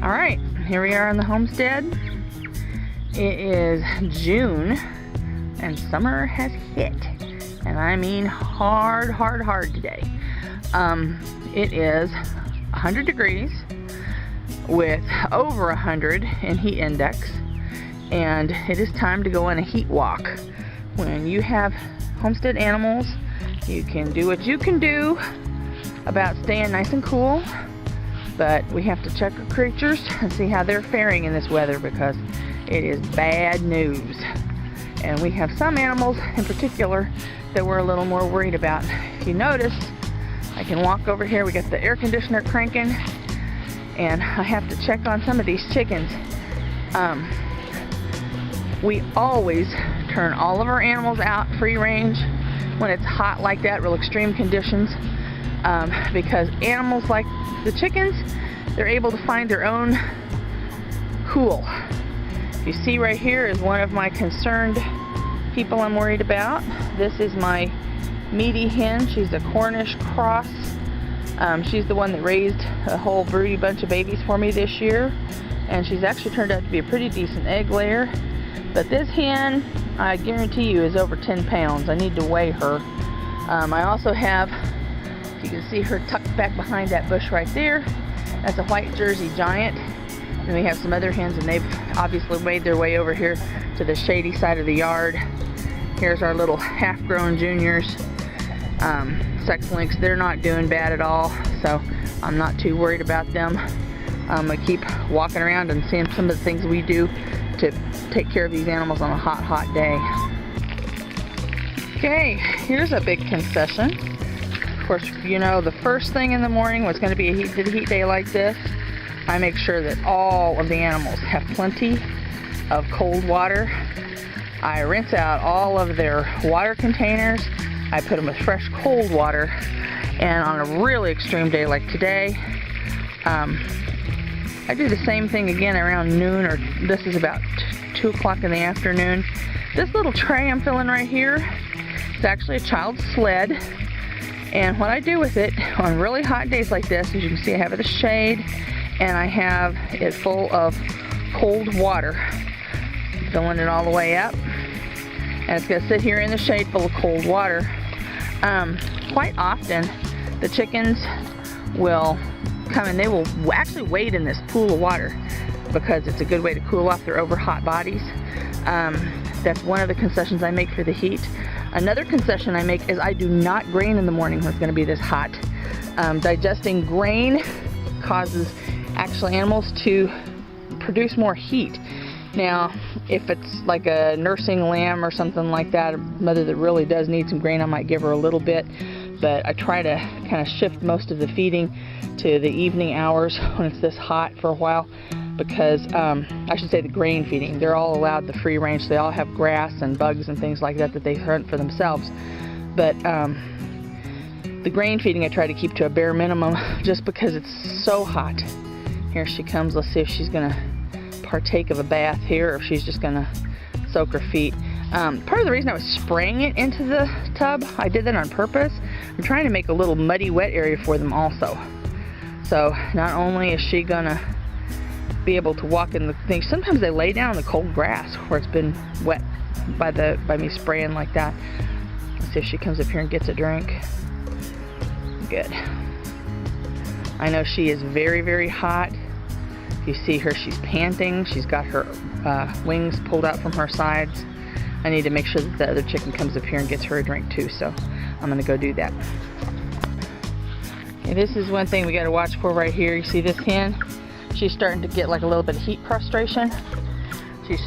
All right, here we are on the homestead. It is June and summer has hit, and I mean hard today. It is 100 degrees with over 100 in heat index, and it is time to go on a heat walk. When you have homestead animals, you can do what you can do about staying nice and cool, but we have to check our creatures and see how they're faring in this weather, because it is bad news. And we have some animals in particular that we're a little more worried about. If you notice, I can walk over here, we got the air conditioner cranking, and I have to check on some of these chickens. We always turn all of our animals out free range when it's hot like that, real extreme conditions, because animals like the chickens, they're able to find their own cool. You see right here is one of my concerned people I'm worried about. This is my meaty hen. She's a Cornish cross. She's the one that raised a whole broody bunch of babies for me this year, and she's actually turned out to be a pretty decent egg layer. But this hen, I guarantee you, is over 10 pounds. I need to weigh her. I also have, if you can see her tucked back behind that bush right there, that's a white Jersey giant. And we have some other hens, and they've obviously made their way over here to the shady side of the yard. Here's our little half-grown juniors. Sex links, they're not doing bad at all, so I'm not too worried about them. I keep walking around and seeing some of the things we do to take care of these animals on a hot day. Okay, here's a big concession. Of course, you know, the first thing in the morning when it's going to be a heat day like this, I make sure that all of the animals have plenty of cold water. I rinse out all of their water containers. I put them with fresh cold water, and on a really extreme day like today, I do the same thing again around noon, or this is about 2 o'clock in the afternoon. This little tray I'm filling right here is actually a child's sled, and what I do with it on really hot days like this, as you can see, I have it in the shade, and I have it full of cold water, filling it all the way up, and it's going to sit here in the shade full of cold water. Quite often the chickens will come and they will actually wade in this pool of water because it's a good way to cool off their over hot bodies. That's one of the concessions I make for the heat. Another concession I make is I do not grain in the morning when it's going to be this hot. Digesting grain causes actually animals to produce more heat. Now, if it's like a nursing lamb or something like that, a mother that really does need some grain, I might give her a little bit, but I try to kind of shift most of the feeding to the evening hours when it's this hot for a while, because I should say the grain feeding, they're all allowed the free range. They all have grass and bugs and things like that that they hunt for themselves, but the grain feeding I try to keep to a bare minimum just because it's so hot. Here she comes. Let's see if she's gonna partake of a bath here, or if she's just gonna soak her feet. Part of the reason I was spraying it into the tub, I did that on purpose. I'm trying to make a little muddy wet area for them also. So not only is she gonna be able to walk in the thing, sometimes they lay down in the cold grass where it's been wet by me spraying like that. Let's see if she comes up here and gets a drink. Good. I know she is very hot. You see her, she's panting. She's got her wings pulled out from her sides. I need to make sure that the other chicken comes up here and gets her a drink too, so I'm gonna go do that. Okay, this is one thing we gotta watch for right here. You see this hen? She's starting to get like a little bit of heat frustration. She's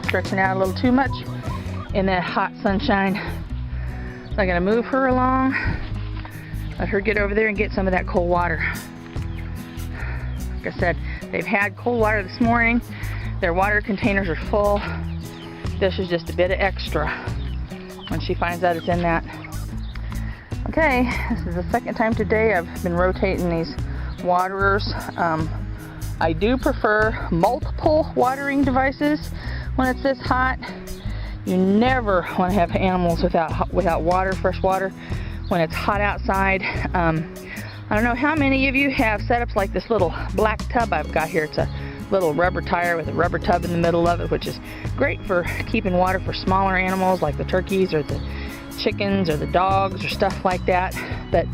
stretching out a little too much in that hot sunshine. So I'm gonna move her along, let her get over there and get some of that cold water. Like I said, they've had cold water this morning. Their water containers are full. This is just a bit of extra when she finds out it's in that. Okay, this is the second time today I've been rotating these waterers. I do prefer multiple watering devices when it's this hot. You never want to have animals without water, fresh water, when it's hot outside. I don't know how many of you have setups like this little black tub I've got here. It's a little rubber tire with a rubber tub in the middle of it, which is great for keeping water for smaller animals like the turkeys or the chickens or the dogs or stuff like that. But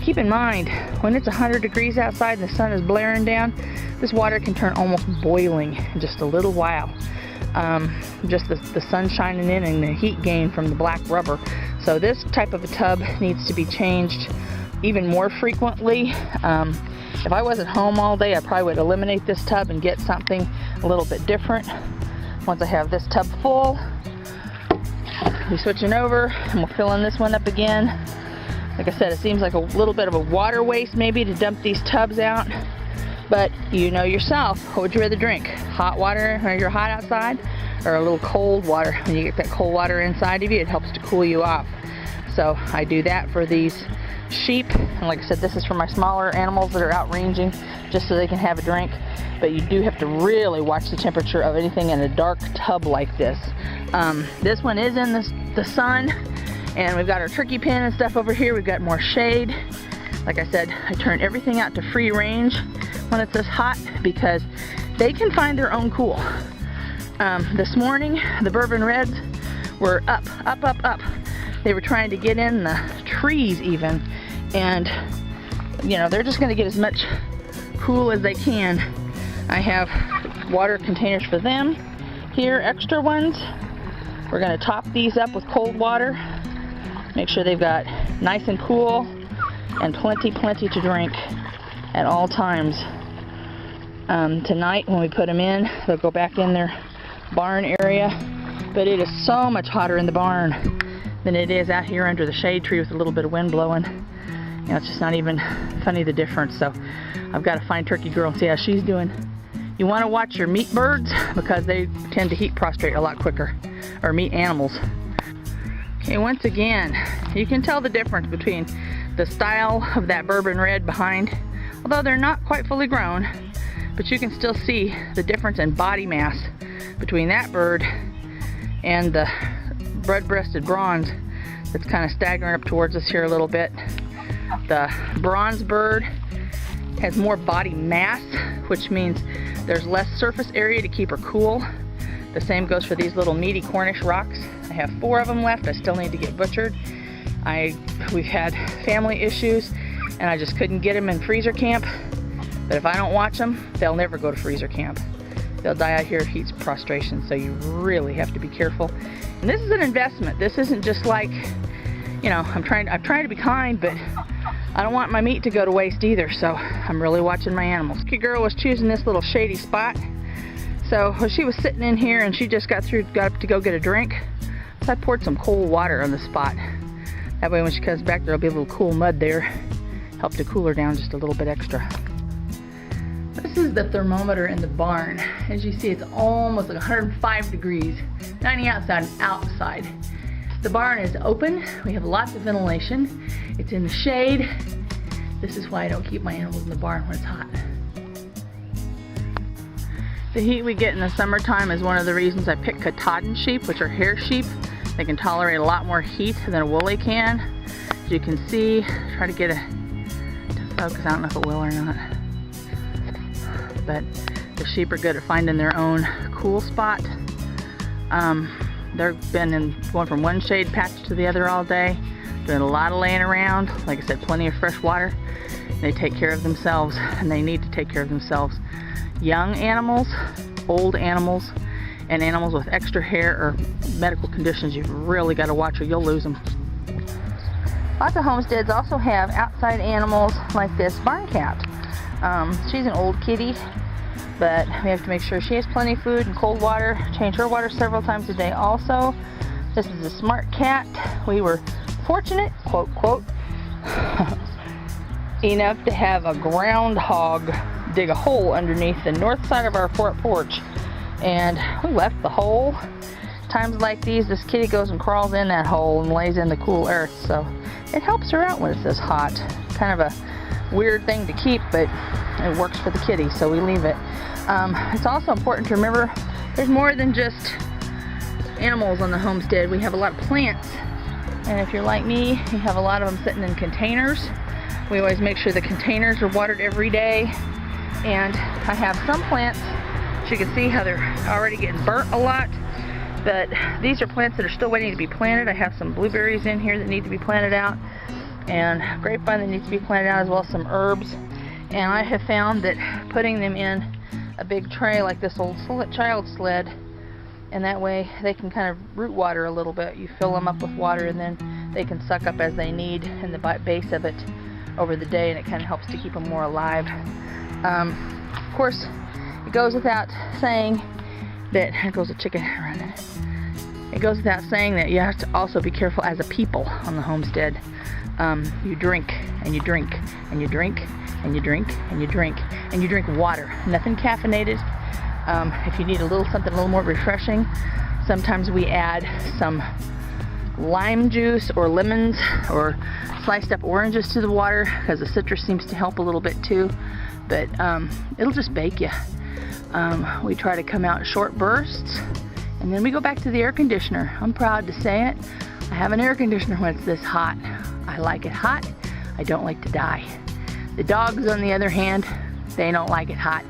keep in mind, when it's 100 degrees outside and the sun is blaring down, this water can turn almost boiling in just a little while. Just the sun shining in and the heat gain from the black rubber. So this type of a tub needs to be changed even more frequently. If I wasn't home all day, I probably would eliminate this tub and get something a little bit different. Once I have this tub full, we're switching over and we'll fill in this one up again. Like I said, it seems like a little bit of a water waste maybe to dump these tubs out, but you know yourself, what would you rather drink? Hot water when you're hot outside, or a little cold water when you get that cold water inside of you? It helps to cool you off. So I do that for these sheep, and like I said, this is for my smaller animals that are out ranging, just so they can have a drink. But you do have to really watch the temperature of anything in a dark tub like this. This one is in the sun, and we've got our turkey pen and stuff over here. We've got more shade. Like I said, I turn everything out to free range when it's this hot because they can find their own cool. This morning, the bourbon reds were up. They were trying to get in the trees even, and you know, they're just going to get as much cool as they can. I have water containers for them here, extra ones. We're going to top these up with cold water, make sure they've got nice and cool and plenty to drink at all times. Tonight when we put them in, they'll go back in their barn area, but it is so much hotter in the barn than it is out here under the shade tree with a little bit of wind blowing. You know, it's just not even funny, the difference. So I've got to find Turkey Girl and see how she's doing. You want to watch your meat birds because they tend to heat prostrate a lot quicker, or meat animals. Okay, once again, you can tell the difference between the style of that bourbon red behind, although they're not quite fully grown, but you can still see the difference in body mass between that bird and the red-breasted bronze that's kind of staggering up towards us here a little bit. The bronze bird has more body mass, which means there's less surface area to keep her cool. The same goes for these little meaty Cornish rocks. I have 4 of them left. I still need to get butchered. We've had family issues and I just couldn't get them in freezer camp. But if I don't watch them, they'll never go to freezer camp. They'll die out here of heat prostration, so you really have to be careful. And this is an investment. This isn't just like, you know, I'm trying to be kind, but I don't want my meat to go to waste either, so I'm really watching my animals. Turkey Girl was choosing this little shady spot. So she was sitting in here and she just got up to go get a drink. So I poured some cold water on the spot. That way when she comes back, there'll be a little cool mud there. Help to cool her down just a little bit extra. This is the thermometer in the barn. As you see, it's almost like 105 degrees, 90 outside and outside. The barn is open. We have lots of ventilation. It's in the shade. This is why I don't keep my animals in the barn when it's hot. The heat we get in the summertime is one of the reasons I pick Katahdin sheep, which are hair sheep. They can tolerate a lot more heat than a woolly can. As you can see, try to get to focus. I don't know if it will or not. But the sheep are good at finding their own cool spot. They've been going from one shade patch to the other all day, doing a lot of laying around. Like I said, plenty of fresh water. They take care of themselves, and they need to take care of themselves. Young animals, old animals, and animals with extra hair or medical conditions, you've really got to watch or you'll lose them. Lots of homesteads also have outside animals like this barn cat. She's an old kitty, but we have to make sure she has plenty of food and cold water. Change her water several times a day also. This is a smart cat. We were fortunate, quote, quote, enough to have a groundhog dig a hole underneath the north side of our front porch. And we left the hole. Times like these, this kitty goes and crawls in that hole and lays in the cool earth. So it helps her out when it's this hot. Kind of a weird thing to keep, but it works for the kitty, so we leave it. It's also important to remember there's more than just animals on the homestead. We have a lot of plants, and if you're like me, you have a lot of them sitting in containers. We always make sure the containers are watered every day. And I have some plants, as you can see how they're already getting burnt a lot. But these are plants that are still waiting to be planted. I have some blueberries in here that need to be planted out, and grapevine that needs to be planted out, as well as some herbs. And I have found that putting them in a big tray like this old child sled, and that way they can kind of root water a little bit. You fill them up with water and then they can suck up as they need in the base of it over the day, and it kind of helps to keep them more alive. Of course, it goes without saying that, here goes a chicken running. It goes without saying that you have to also be careful as a people on the homestead. You drink and you drink and you drink and you drink and you drink and you drink water. Nothing caffeinated. If you need something a little more refreshing, sometimes we add some lime juice or lemons or sliced up oranges to the water, because the citrus seems to help a little bit too. But it'll just bake you. We try to come out in short bursts, and then we go back to the air conditioner. I'm proud to say it. I have an air conditioner when it's this hot. I like it hot. I don't like to die. The dogs, on the other hand, they don't like it hot.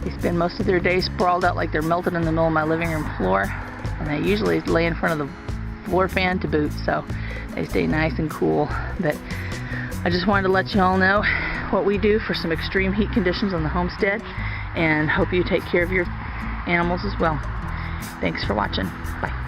They spend most of their day sprawled out like they're melted in the middle of my living room floor, and they usually lay in front of the floor fan to boot, so they stay nice and cool. But I just wanted to let you all know what we do for some extreme heat conditions on the homestead, and hope you take care of your animals as well. Thanks for watching. Bye.